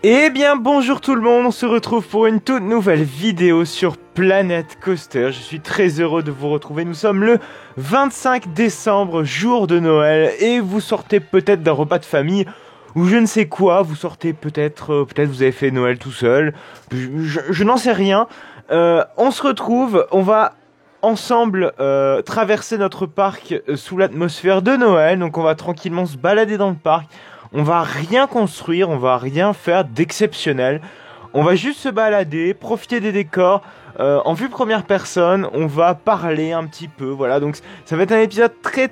Eh bien bonjour tout le monde, on se retrouve pour une toute nouvelle vidéo sur Planet Coaster. Je suis très heureux de vous retrouver, nous sommes le 25 décembre, jour de Noël, et vous sortez peut-être d'un repas de famille, ou je ne sais quoi, vous sortez peut-être vous avez fait Noël tout seul, je n'en sais rien. On se retrouve, on va ensemble traverser notre parc sous l'atmosphère de Noël, donc on va tranquillement se balader dans le parc. On va rien construire, on va rien faire d'exceptionnel. On va juste se balader, profiter des décors. En vue première personne, on va parler un petit peu. Voilà, donc ça va être un épisode très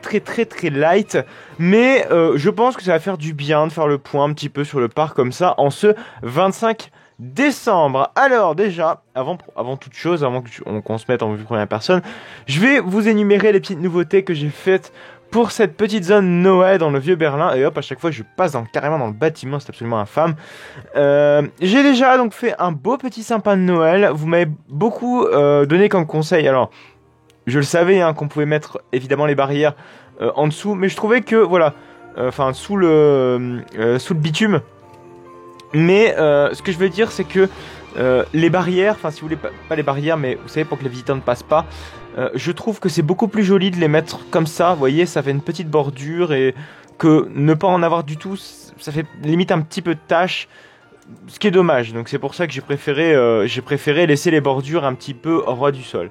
light. Mais je pense que ça va faire du bien de faire le point un petit peu sur le parc comme ça en ce 25 décembre. Alors déjà, avant toute chose, avant qu'on se mette en vue première personne, je vais vous énumérer les petites nouveautés que j'ai faites pour cette petite zone Noël dans le vieux Berlin. Et hop, à chaque fois je passe carrément dans le bâtiment, c'est absolument infâme. J'ai déjà donc fait un beau petit sapin de Noël. Vous m'avez beaucoup donné comme conseil. Alors, je le savais qu'on pouvait mettre évidemment les barrières en dessous, mais je trouvais que voilà, sous le bitume. Mais ce que je veux dire, c'est que les barrières, enfin si vous voulez pas les barrières, mais vous savez, pour que les visiteurs ne passent pas, je trouve que c'est beaucoup plus joli de les mettre comme ça. Vous voyez, ça fait une petite bordure, et que ne pas en avoir du tout, ça fait limite un petit peu de tache, ce qui est dommage. Donc c'est pour ça que j'ai préféré laisser les bordures un petit peu au ras du sol.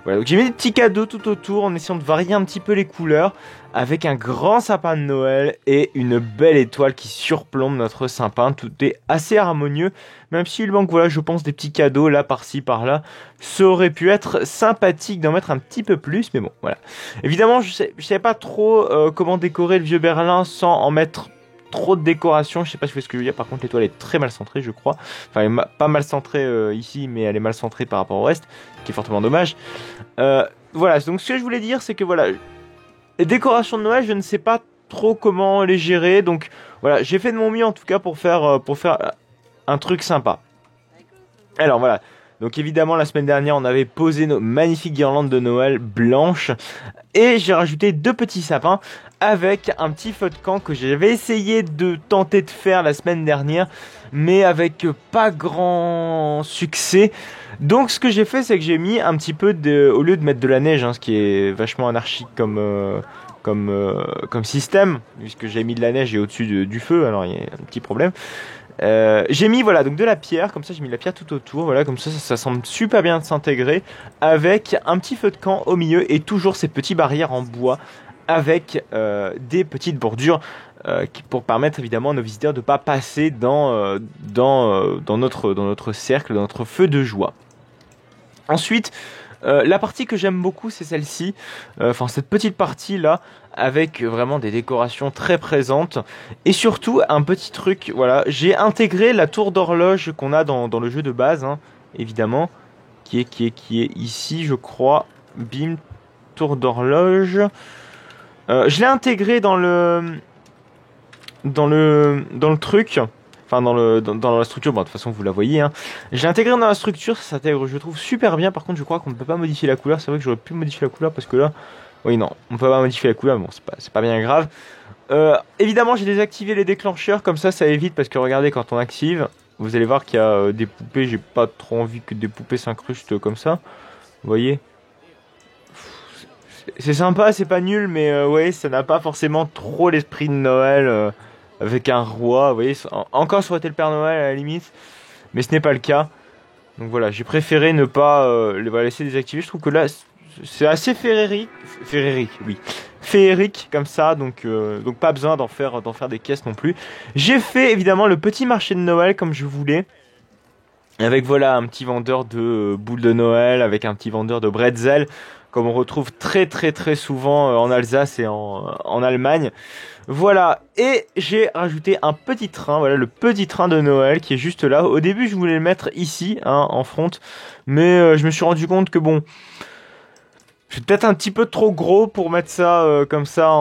Voilà, donc j'ai mis des petits cadeaux tout autour en essayant de varier un petit peu les couleurs, avec un grand sapin de Noël et une belle étoile qui surplombe notre sapin. Tout est assez harmonieux, même s'il manque, voilà, je pense, des petits cadeaux là, par-ci, par-là. Ça aurait pu être sympathique d'en mettre un petit peu plus, mais bon, voilà. Évidemment, je savais pas trop comment décorer le vieux Berlin sans en mettre trop de décoration. Je sais pas si vous voyez ce que je veux dire. Par contre, l'étoile est très mal centrée, je crois. Enfin, elle est pas mal centrée ici, mais elle est mal centrée par rapport au reste, ce qui est fortement dommage. Voilà, donc ce que je voulais dire, c'est que voilà, les décorations de Noël, je ne sais pas trop comment les gérer. Donc voilà, j'ai fait de mon mieux en tout cas pour faire un truc sympa. Alors voilà. Donc évidemment, la semaine dernière, on avait posé nos magnifiques guirlandes de Noël blanches. Et j'ai rajouté 2 petits sapins avec un petit feu de camp que j'avais essayé de tenter de faire la semaine dernière, mais avec pas grand succès. Donc ce que j'ai fait, c'est que j'ai mis un petit peu au lieu de mettre de la neige, ce qui est vachement anarchique comme système, puisque j'ai mis de la neige et au-dessus du feu, alors il y a un petit problème. J'ai mis donc de la pierre, comme ça j'ai mis de la pierre tout autour, voilà, comme ça semble super bien s'intégrer, avec un petit feu de camp au milieu et toujours ces petites barrières en bois avec des petites bordures pour permettre évidemment à nos visiteurs de ne pas passer dans notre cercle, dans notre feu de joie. Ensuite, la partie que j'aime beaucoup, c'est celle-ci, cette petite partie là, avec vraiment des décorations très présentes, et surtout un petit truc, voilà, j'ai intégré la tour d'horloge qu'on a dans le jeu de base, évidemment, qui est ici, je crois. Bim, tour d'horloge. Je l'ai intégré dans le truc. Enfin, dans la structure, bon, de toute façon, vous la voyez. J'ai intégré dans la structure, ça s'intègre, je trouve, super bien. Par contre, je crois qu'on ne peut pas modifier la couleur. C'est vrai que j'aurais pu modifier la couleur parce que là, oui, non, on ne peut pas modifier la couleur, mais bon, c'est pas bien grave. Évidemment, j'ai désactivé les déclencheurs, comme ça évite, parce que regardez, quand on active, vous allez voir qu'il y a des poupées. J'ai pas trop envie que des poupées s'incrustent comme ça. Vous voyez ? C'est sympa, c'est pas nul, mais ouais, ça n'a pas forcément trop l'esprit de Noël. Avec un roi, vous voyez, encore ça aurait été le Père Noël à la limite, mais ce n'est pas le cas. Donc voilà, j'ai préféré ne pas les laisser désactiver. Je trouve que là, c'est assez féerique comme ça, donc pas besoin d'en faire des caisses non plus. J'ai fait évidemment le petit marché de Noël comme je voulais, avec voilà un petit vendeur de boules de Noël, avec un petit vendeur de bretzel, comme on retrouve très souvent en Alsace et en Allemagne. Voilà, et j'ai rajouté un petit train, voilà, le petit train de Noël qui est juste là. Au début, je voulais le mettre ici, en front, mais je me suis rendu compte que bon, c'est peut-être un petit peu trop gros pour mettre ça comme ça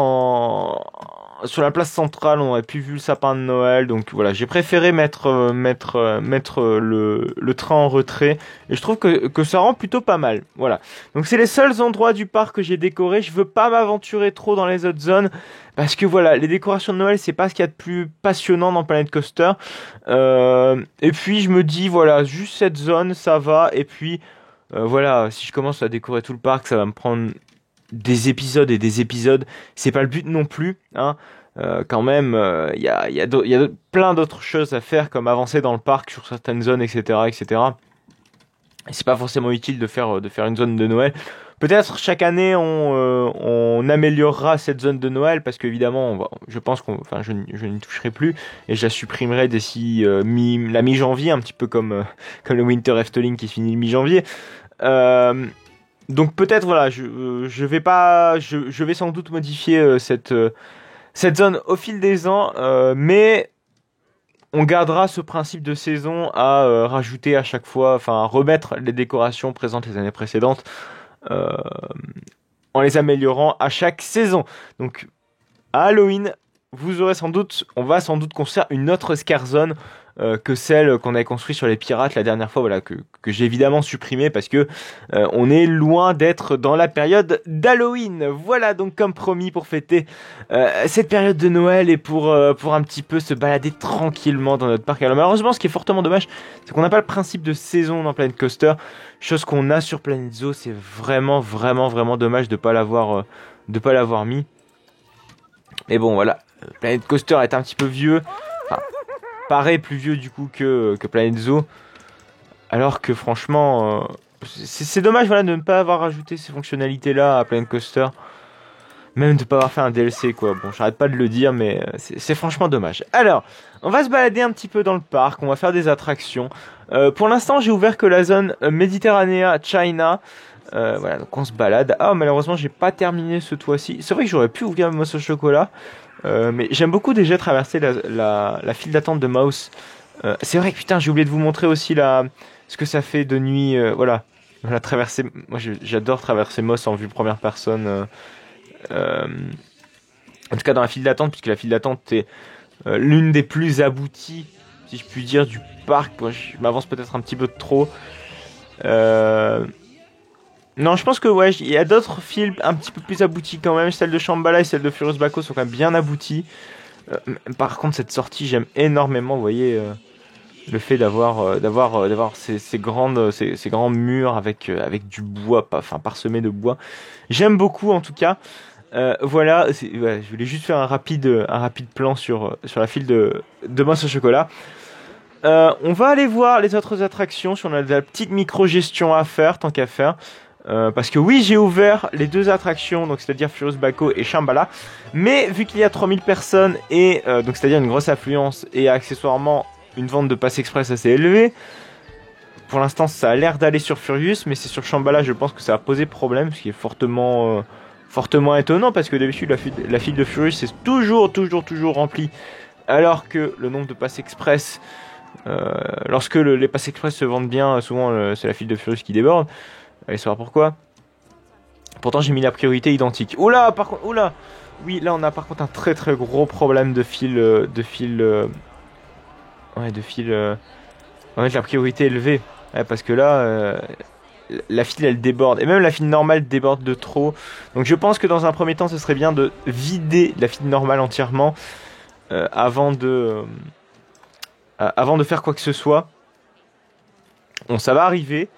sur la place centrale, on aurait pu vu le sapin de Noël. Donc voilà, j'ai préféré mettre le train en retrait. Et je trouve que ça rend plutôt pas mal. Voilà. Donc c'est les seuls endroits du parc que j'ai décorés. Je veux pas m'aventurer trop dans les autres zones. Parce que voilà, les décorations de Noël, c'est pas ce qu'il y a de plus passionnant dans Planet Coaster. Et puis je me dis, voilà, juste cette zone, ça va. Et puis voilà, si je commence à décorer tout le parc, ça va me prendre des épisodes et des épisodes. C'est pas le but non plus, hein. Quand même, il y a plein d'autres choses à faire, comme avancer dans le parc sur certaines zones, etc., etc. Et c'est pas forcément utile de faire une zone de Noël. Peut-être chaque année on améliorera cette zone de Noël parce qu'évidemment je pense je n'y toucherai plus et je la supprimerai d'ici la mi-janvier, un petit peu comme le Winter Efteling qui se finit le mi-janvier. Donc peut-être voilà, je vais sans doute modifier cette zone au fil des ans, mais on gardera ce principe de saison à rajouter à chaque fois, enfin à remettre les décorations présentes les années précédentes en les améliorant à chaque saison. Donc à Halloween, on va sans doute construire une autre Scare Zone que celle qu'on avait construite sur les pirates la dernière fois, voilà, que j'ai évidemment supprimée parce que on est loin d'être dans la période d'Halloween. Voilà, donc comme promis, pour fêter cette période de Noël et pour un petit peu se balader tranquillement dans notre parc. Alors malheureusement, ce qui est fortement dommage, c'est qu'on n'a pas le principe de saison dans Planet Coaster, chose qu'on a sur Planet Zoo. C'est vraiment dommage de pas l'avoir mis. Mais bon, voilà, Planet Coaster est un petit peu vieux. Enfin, paraît plus vieux du coup que Planet Zoo, alors que franchement c'est dommage, voilà, de ne pas avoir rajouté ces fonctionnalités là à Planet Coaster, même de ne pas avoir fait un DLC quoi. Bon, j'arrête pas de le dire, mais c'est franchement dommage. Alors on va se balader un petit peu dans le parc, on va faire des attractions. Pour l'instant j'ai ouvert que la zone Méditerranée China. Voilà, donc on se balade. Ah, malheureusement j'ai pas terminé ce toit-ci. C'est vrai que j'aurais pu ouvrir Mouse au chocolat, mais j'aime beaucoup déjà traverser la file d'attente de Mouse. C'est vrai que putain, j'ai oublié de vous montrer aussi ce que ça fait de nuit. Voilà, traverser. Moi j'adore traverser Mouse en vue première personne. En tout cas dans la file d'attente, puisque la file d'attente est l'une des plus abouties, si je puis dire, du parc. Bon, je m'avance peut-être un petit peu de trop. Non, je pense que ouais, il y a d'autres films un petit peu plus aboutis quand même. Celle de Shambhala et celle de Furious Baco sont quand même bien abouties. Par contre, cette sortie, j'aime énormément. Vous voyez, le fait d'avoir ces grands murs avec du bois, parsemé de bois. J'aime beaucoup en tout cas. Voilà, ouais, je voulais juste faire un rapide plan sur la file de Mouse au chocolat. On va aller voir les autres attractions si on a de la petite micro-gestion à faire, tant qu'à faire. Parce que oui, j'ai ouvert les deux attractions, donc c'est-à-dire Furious Baco et Shambhala, mais vu qu'il y a 3000 personnes et donc c'est-à-dire une grosse affluence et accessoirement une vente de pass express assez élevée, pour l'instant ça a l'air d'aller sur Furious, mais c'est sur Shambhala, je pense que ça va poser problème, ce qui est fortement étonnant parce que d'habitude la file de Furious c'est toujours remplie, alors que le nombre de pass express, lorsque les pass express se vendent bien, souvent c'est la file de Furious qui déborde. Allez savoir pourquoi. Pourtant j'ai mis la priorité identique. Oula, par contre, oula. Oui, là on a par contre un très gros problème de fil. On va mettre la priorité élevée. Ouais, parce que là, la file elle déborde. Et même la file normale déborde de trop. Donc je pense que dans un premier temps ce serait bien de vider la file normale entièrement avant de faire quoi que ce soit. Bon, ça va arriver.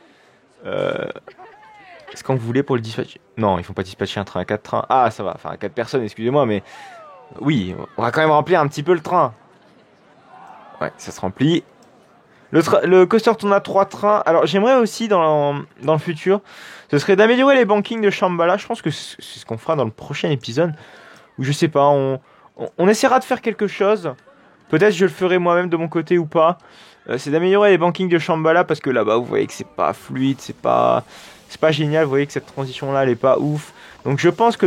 Est-ce qu'on voulait pour le dispatch? Non, ils font pas dispatcher un train à 4 trains. Ah, ça va, enfin à 4 personnes, excusez-moi, mais oui, on va quand même remplir un petit peu le train. Ouais, ça se remplit. Le coaster tourne à 3 trains. Alors j'aimerais aussi dans le futur, ce serait d'améliorer les bankings de Shambhala. Je pense que c'est ce qu'on fera dans le prochain épisode. Ou je sais pas, on essaiera de faire quelque chose. Peut-être je le ferai moi-même de mon côté ou pas. C'est d'améliorer les bankings de Shambhala parce que là-bas vous voyez que c'est pas fluide, c'est pas génial, vous voyez que cette transition là elle est pas ouf. Donc je pense que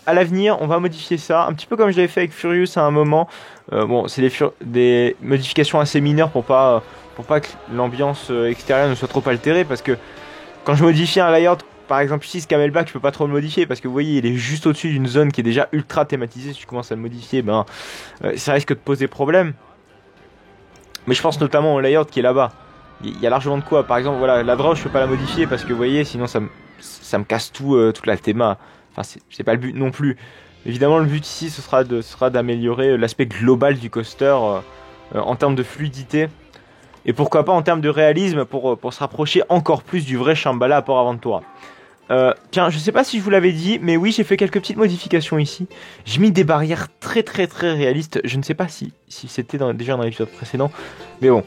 à l'avenir on va modifier ça, un petit peu comme je l'avais fait avec Furious à un moment. Bon, c'est des modifications assez mineures pour pas que l'ambiance extérieure ne soit trop altérée, parce que quand je modifie un layout par exemple ici ce camelback je peux pas trop le modifier parce que vous voyez il est juste au-dessus d'une zone qui est déjà ultra thématisée. Si tu commences à le modifier, ben ça risque de poser problème. Mais je pense notamment au layout qui est là-bas. Il y a largement de quoi. Par exemple, voilà, la draw je peux pas la modifier parce que vous voyez, sinon ça me casse toute la théma. Enfin, c'est pas le but non plus. Évidemment, le but ici, ce sera d'améliorer l'aspect global du coaster en termes de fluidité. Et pourquoi pas en termes de réalisme pour se rapprocher encore plus du vrai Shambhala à Port Aventura. Tiens, je sais pas si je vous l'avais dit, mais oui, j'ai fait quelques petites modifications ici. J'ai mis des barrières très réalistes. Je ne sais pas si c'était déjà dans l'épisode précédent, mais bon.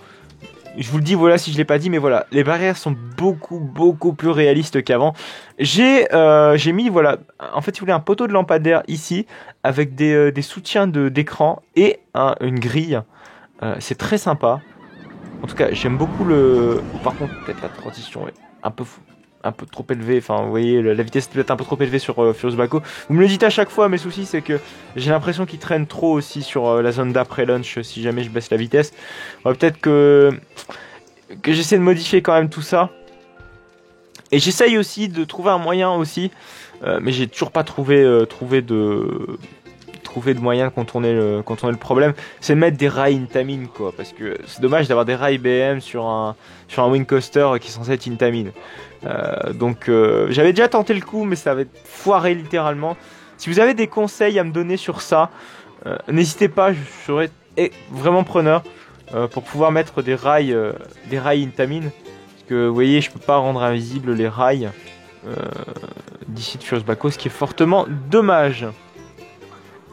Je vous le dis, voilà, si je l'ai pas dit, mais voilà, les barrières sont beaucoup plus réalistes qu'avant. J'ai mis, voilà, en fait, si vous voulez, un poteau de lampadaire ici, avec des soutiens d'écran et une grille. C'est très sympa. En tout cas, j'aime beaucoup le... Par contre, peut-être la transition est un peu trop élevée. Enfin, vous voyez, la vitesse est peut-être un peu trop élevée sur Furious Baco. Vous me le dites à chaque fois, mes soucis, c'est que j'ai l'impression qu'il traîne trop aussi sur la zone d'après lunch si jamais je baisse la vitesse. Peut-être que j'essaie de modifier quand même tout ça. Et j'essaye aussi de trouver un moyen aussi, mais j'ai toujours pas trouvé de moyen de contourner le problème, c'est de mettre des rails Intamin, quoi, parce que c'est dommage d'avoir des rails BM sur un wing coaster qui est censé être Intamin. Donc j'avais déjà tenté le coup, mais ça avait foiré littéralement. Si vous avez des conseils à me donner sur ça, n'hésitez pas, je serais vraiment preneur pour pouvoir mettre des rails Intamin, parce que vous voyez, je peux pas rendre invisible les rails d'ici de Furious Baco, ce qui est fortement dommage.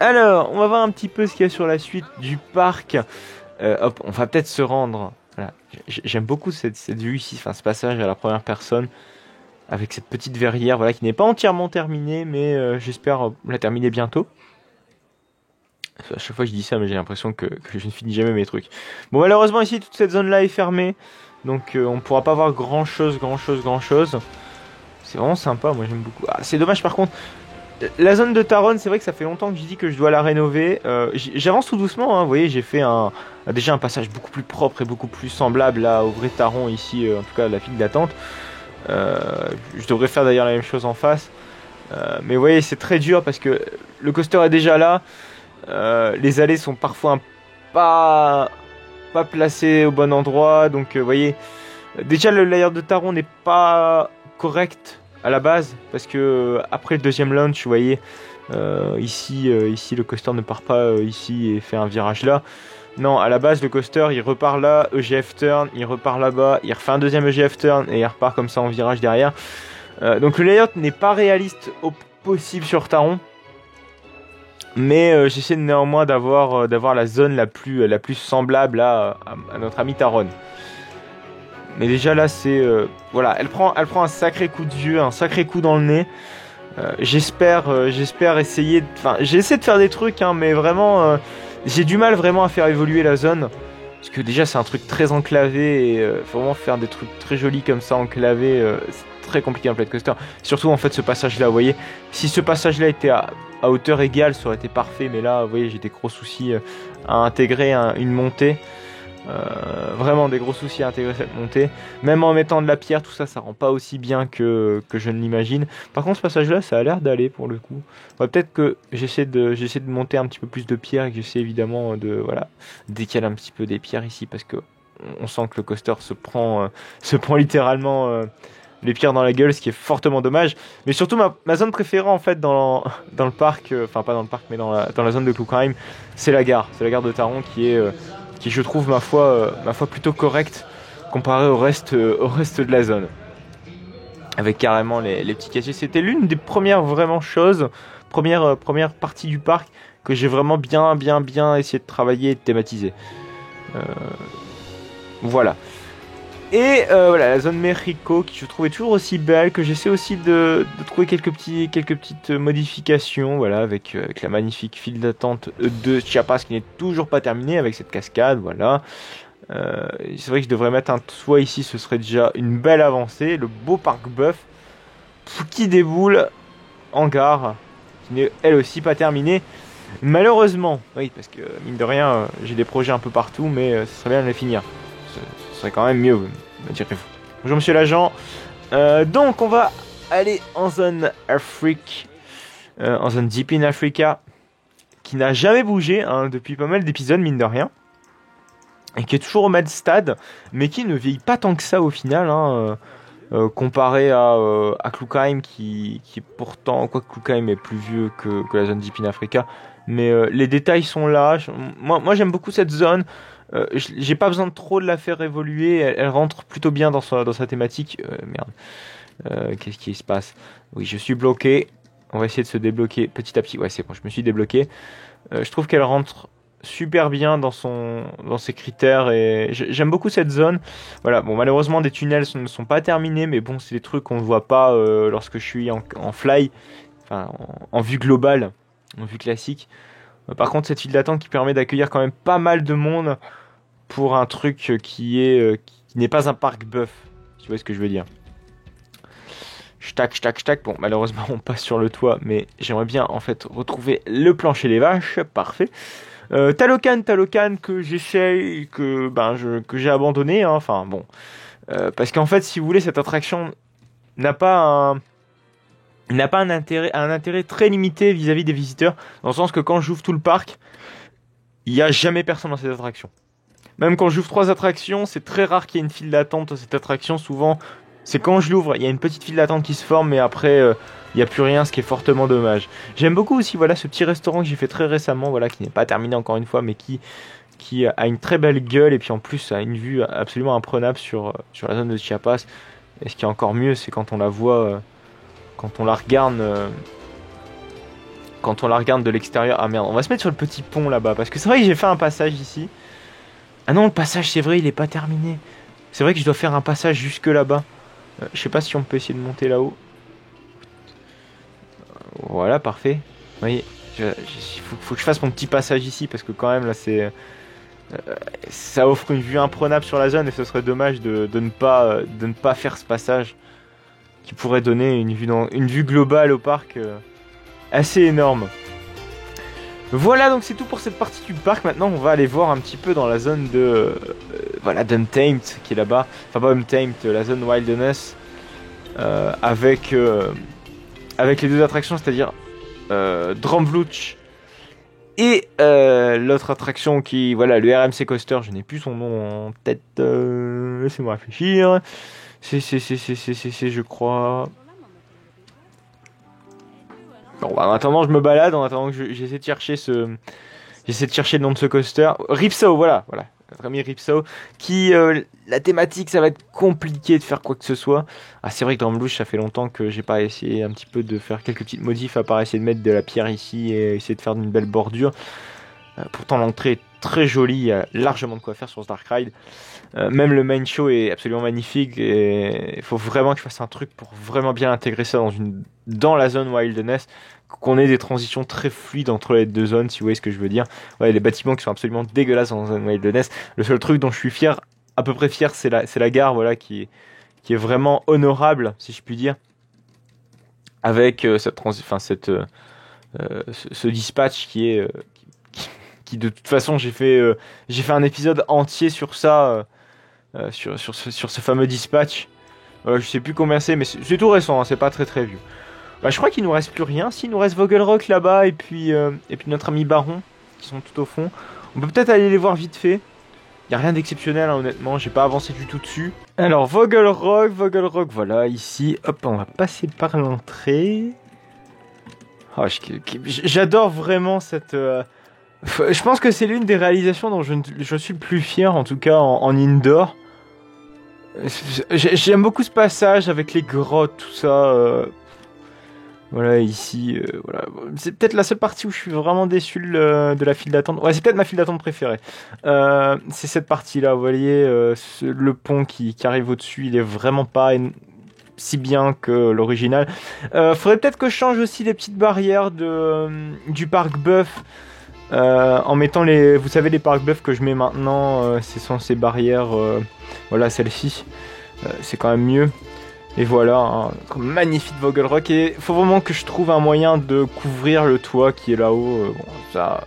Alors, on va voir un petit peu ce qu'il y a sur la suite du parc. Hop, on va peut-être se rendre. Voilà. J'aime beaucoup cette vue ici, enfin ce passage à la première personne, avec cette petite verrière, voilà, qui n'est pas entièrement terminée, mais j'espère la terminer bientôt. À chaque fois que je dis ça, mais j'ai l'impression que je ne finis jamais mes trucs. Bon, malheureusement ici, toute cette zone-là est fermée, donc on ne pourra pas voir grand chose. C'est vraiment sympa, moi j'aime beaucoup. Ah, c'est dommage par contre. La zone de Taron, c'est vrai que ça fait longtemps que je dis que je dois la rénover. J'avance tout doucement, hein. Vous voyez, j'ai fait déjà un passage beaucoup plus propre et beaucoup plus semblable là, au vrai Taron ici, en tout cas la file d'attente. Je devrais faire d'ailleurs la même chose en face. Mais vous voyez, c'est très dur parce que le coaster est déjà là. Les allées sont parfois pas placées au bon endroit. Donc vous voyez, déjà le layer de Taron n'est pas correct à la base, parce que après le deuxième launch, vous voyez, ici le coaster ne part pas ici et fait un virage là. Non, à la base le coaster il repart là, EGF turn, il repart là-bas, il refait un deuxième EGF turn et il repart comme ça en virage derrière. Donc le layout n'est pas réaliste au possible sur Taron, mais j'essaie néanmoins d'avoir la zone la plus semblable à notre ami Taron. Mais déjà là c'est voilà, elle prend un sacré coup de vieux, un sacré coup dans le nez. J'espère essayer, enfin j'ai essayé de faire des trucs, hein, mais vraiment j'ai du mal vraiment à faire évoluer la zone, parce que déjà c'est un truc très enclavé et faut vraiment faire des trucs très jolis comme ça enclavés, c'est très compliqué en Flight Coaster. Surtout en fait ce passage là, vous voyez, si ce passage là était à hauteur égale ça aurait été parfait, mais là vous voyez j'ai des gros soucis à intégrer une montée. Vraiment des gros soucis à intégrer cette montée, même en mettant de la pierre, tout ça rend pas aussi bien que je ne l'imagine. Par contre ce passage là ça a l'air d'aller pour le coup. Peut-être que j'essaie de monter un petit peu plus de pierres, et que j'essaie évidemment de décaler un petit peu des pierres ici, parce que on sent que le coaster se prend littéralement les pierres dans la gueule, ce qui est fortement dommage. Mais surtout ma zone préférée en fait dans le parc, enfin pas dans le parc mais dans la zone de Klugheim, c'est la gare de Taron qui je trouve ma foi plutôt correcte comparé au reste de la zone, avec carrément les petits casiers. C'était l'une des premières vraiment choses, première partie du parc que j'ai vraiment bien essayé de travailler et de thématiser. Voilà. Et voilà, la zone Mexico qui je trouvais toujours aussi belle, que j'essaie aussi de trouver quelques petites modifications, voilà, avec la magnifique file d'attente de Chiapas qui n'est toujours pas terminée, avec cette cascade, voilà. C'est vrai que je devrais mettre un toit ici, ce serait déjà une belle avancée. Le beau parc Buff qui déboule en gare, qui n'est elle aussi pas terminée. Malheureusement, oui, parce que mine de rien, j'ai des projets un peu partout, mais ce serait bien de les finir. Ce serait quand même mieux, me direz-vous. Bonjour monsieur l'agent. Donc on va aller en zone Afrique, en zone Deep in Africa, qui n'a jamais bougé hein, depuis pas mal d'épisodes, mine de rien, et qui est toujours au même stade, mais qui ne vieillit pas tant que ça au final, hein, comparé à Klukheim, qui est pourtant, quoi que Klukheim est plus vieux que la zone Deep in Africa, mais les détails sont là. Moi j'aime beaucoup cette zone. J'ai pas besoin de trop de la faire évoluer, elle rentre plutôt bien dans sa thématique. Merde, qu'est-ce qui se passe? Oui, je suis bloqué. On va essayer de se débloquer petit à petit. Ouais, c'est bon, je me suis débloqué. Je trouve qu'elle rentre super bien dans ses critères et j'aime beaucoup cette zone. Voilà, bon, malheureusement des tunnels ne sont pas terminés, mais bon, c'est des trucs qu'on ne voit pas lorsque je suis en fly, enfin en vue globale, en vue classique. Par contre, cette file d'attente qui permet d'accueillir quand même pas mal de monde pour un truc qui n'est pas un parc buff, si tu vois ce que je veux dire. Ch'tac. Bon, malheureusement, on passe sur le toit, mais j'aimerais bien en fait retrouver le plancher des vaches. Parfait. Talocan que j'essaye, que j'ai abandonné. Hein. Enfin bon, parce qu'en fait, si vous voulez, cette attraction n'a pas un intérêt très limité vis-à-vis des visiteurs, dans le sens que quand j'ouvre tout le parc, il n'y a jamais personne dans cette attraction. Même quand j'ouvre 3 attractions, c'est très rare qu'il y ait une file d'attente dans cette attraction. Souvent, c'est quand je l'ouvre, il y a une petite file d'attente qui se forme, mais après, il n'y a plus rien, ce qui est fortement dommage. J'aime beaucoup aussi, voilà, ce petit restaurant que j'ai fait très récemment, voilà, qui n'est pas terminé encore une fois, mais qui a une très belle gueule, et puis en plus a une vue absolument imprenable sur la zone de Chiapas. Et ce qui est encore mieux, c'est quand on la voit, quand on la regarde de l'extérieur. Ah merde, on va se mettre sur le petit pont là-bas, parce que c'est vrai que j'ai fait un passage ici. Ah non, le passage, c'est vrai, il est pas terminé. C'est vrai que je dois faire un passage jusque là-bas. Je sais pas si on peut essayer de monter là-haut. Voilà, parfait. Vous voyez, faut que je fasse mon petit passage ici, parce que quand même, là, ça offre une vue imprenable sur la zone, et ce serait dommage de ne pas faire ce passage, qui pourrait donner une vue globale au parc assez énorme. Voilà, donc c'est tout pour cette partie du parc. Maintenant, on va aller voir un petit peu dans la zone de d'Untamed, qui est là-bas. Enfin, pas Untamed, la zone Wilderness, avec les 2 attractions, c'est-à-dire Dromvluch et l'autre attraction qui, voilà, le RMC Coaster. Je n'ai plus son nom en tête. Laissez-moi réfléchir. C'est, je crois. Bon, bah, en attendant, je me balade, en attendant que j'essaie de chercher le nom de ce coaster. Ripsaw, voilà, notre ami Ripsaw, qui, la thématique, ça va être compliqué de faire quoi que ce soit. Ah, c'est vrai que dans Blues, ça fait longtemps que j'ai pas essayé un petit peu de faire quelques petites modifs, à part essayer de mettre de la pierre ici et essayer de faire une belle bordure. Pourtant, l'entrée est très jolie, il y a largement de quoi faire sur ce Dark Ride. Même le main show est absolument magnifique, et il faut vraiment que je fasse un truc pour vraiment bien intégrer ça dans la zone Wilderness, qu'on ait des transitions très fluides entre les 2 zones, si vous voyez ce que je veux dire. Ouais, les bâtiments qui sont absolument dégueulasses dans la zone Wilderness. Le seul truc dont je suis fier, à peu près fier, c'est la gare, voilà, qui est vraiment honorable, si je puis dire, avec ce dispatch qui de toute façon, j'ai fait un épisode entier sur ça, sur ce fameux dispatch. Je sais plus combien c'est, mais c'est tout récent, hein, c'est pas très très vieux. Bah, je crois qu'il nous reste plus rien. Si, il nous reste Vogelrock là-bas, et puis notre ami Baron, qui sont tout au fond. On peut peut-être aller les voir vite fait. Y a rien d'exceptionnel, hein, honnêtement, j'ai pas avancé du tout dessus. Alors, Vogelrock, voilà, ici. Hop, on va passer par l'entrée. Oh, j'adore vraiment cette... Je pense que c'est l'une des réalisations dont je suis le plus fier, en tout cas en indoor. J'aime beaucoup ce passage avec les grottes, tout ça. Voilà, ici, voilà. C'est peut-être la seule partie où je suis vraiment déçu de la file d'attente. Ouais, c'est peut-être ma file d'attente préférée. C'est cette partie-là, vous voyez, le pont qui arrive au-dessus, il est vraiment pas si bien que l'original. Faudrait peut-être que je change aussi les petites barrières du parc Buff. En mettant vous savez, les parcs buff que je mets maintenant, ce sont ces barrières, voilà, celle-ci, c'est quand même mieux. Et voilà, un magnifique Vogelrock, et faut vraiment que je trouve un moyen de couvrir le toit qui est là-haut. Bon, ça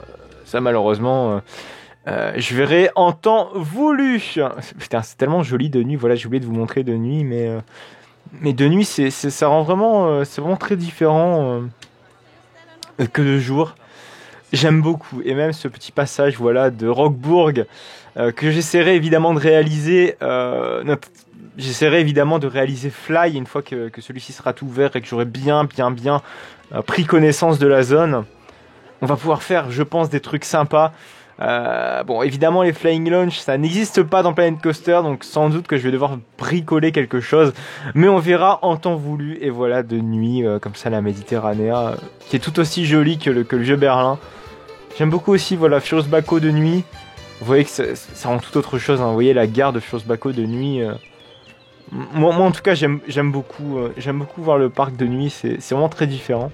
malheureusement, je verrai en temps voulu. Putain, c'est tellement joli de nuit. Voilà, j'ai oublié de vous montrer de nuit, mais Mais de nuit, ça rend vraiment, c'est vraiment très différent que de jour. J'aime beaucoup. Et même ce petit passage, voilà, de Roquebourg, que j'essaierai évidemment de réaliser. J'essaierai évidemment de réaliser Fly une fois que celui-ci sera ouvert et que j'aurai bien pris connaissance de la zone. On va pouvoir faire, je pense, des trucs sympas. Bon, évidemment, les Flying Launch, ça n'existe pas dans Planet Coaster, donc sans doute que je vais devoir bricoler quelque chose. Mais on verra en temps voulu. Et voilà, de nuit, comme ça, la Méditerranée, qui est tout aussi jolie que le vieux Berlin. J'aime beaucoup aussi, voilà, Furious Baco de nuit. Vous voyez que ça rend tout autre chose. Hein. Vous voyez la gare de Furious Baco de nuit. Moi, en tout cas, j'aime beaucoup voir le parc de nuit. C'est vraiment très différent.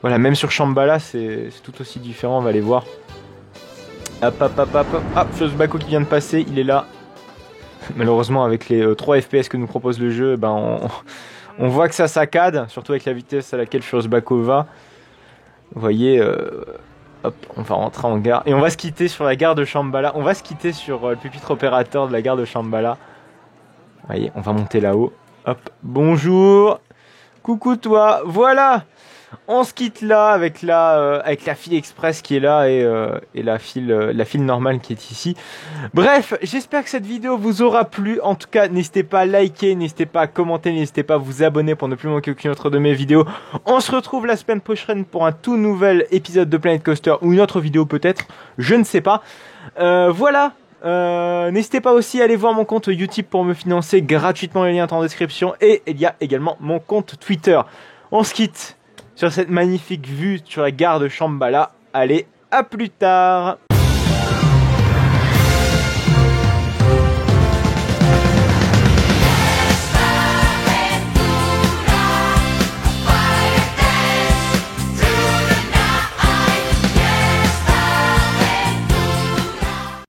Voilà, même sur Shambhala, c'est tout aussi différent. On va aller voir. Hop. Ah, Furious Baco qui vient de passer, il est là. Malheureusement, avec les 3 FPS que nous propose le jeu, ben on voit que ça saccade, surtout avec la vitesse à laquelle Furious Baco va. Vous voyez, hop, on va rentrer en gare. Et on va se quitter sur la gare de Shambhala. On va se quitter sur le pupitre opérateur de la gare de Shambhala. Vous voyez, on va monter là-haut. Hop, bonjour. Coucou toi, voilà. On se quitte là avec la file express qui est là et la file normale qui est ici. Bref, j'espère que cette vidéo vous aura plu. En tout cas, n'hésitez pas à liker, n'hésitez pas à commenter, n'hésitez pas à vous abonner pour ne plus manquer aucune autre de mes vidéos. On se retrouve la semaine prochaine pour un tout nouvel épisode de Planet Coaster ou une autre vidéo peut-être, je ne sais pas. Voilà. N'hésitez pas aussi à aller voir mon compte YouTube pour me financer gratuitement, les liens sont en description, et il y a également mon compte Twitter. On se quitte sur cette magnifique vue sur la gare de Shambhala. Allez, à plus tard.